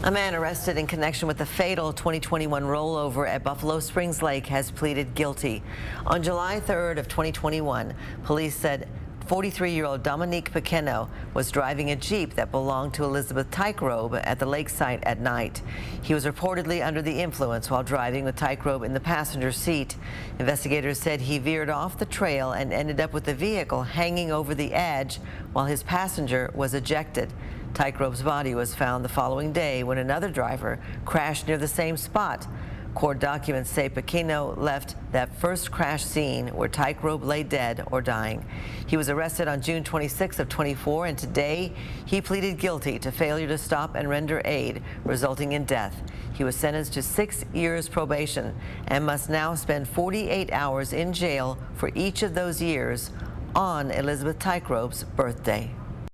A man arrested in connection with the fatal 2021 rollover at Buffalo Springs Lake has pleaded guilty. On July 3rd of 2021, police said 43-year-old Dominic Pequeno was driving a Jeep that belonged to Elizabeth Tykerobe at the lake site at night. He was reportedly under the influence while driving with Tykerobe in the passenger seat. Investigators said he veered off the trail and ended up with the vehicle hanging over the edge while his passenger was ejected. Tykerobe's body was found the following day when another driver crashed near the same spot. Court documents say Pequeno left that first crash scene where Tykerobe lay dead or dying. He was arrested on June 26 of 24, and today he pleaded guilty to failure to stop and render aid, resulting in death. He was sentenced to 6 years probation and must now spend 48 hours in jail for each of those years on Elizabeth Tykerobe's birthday.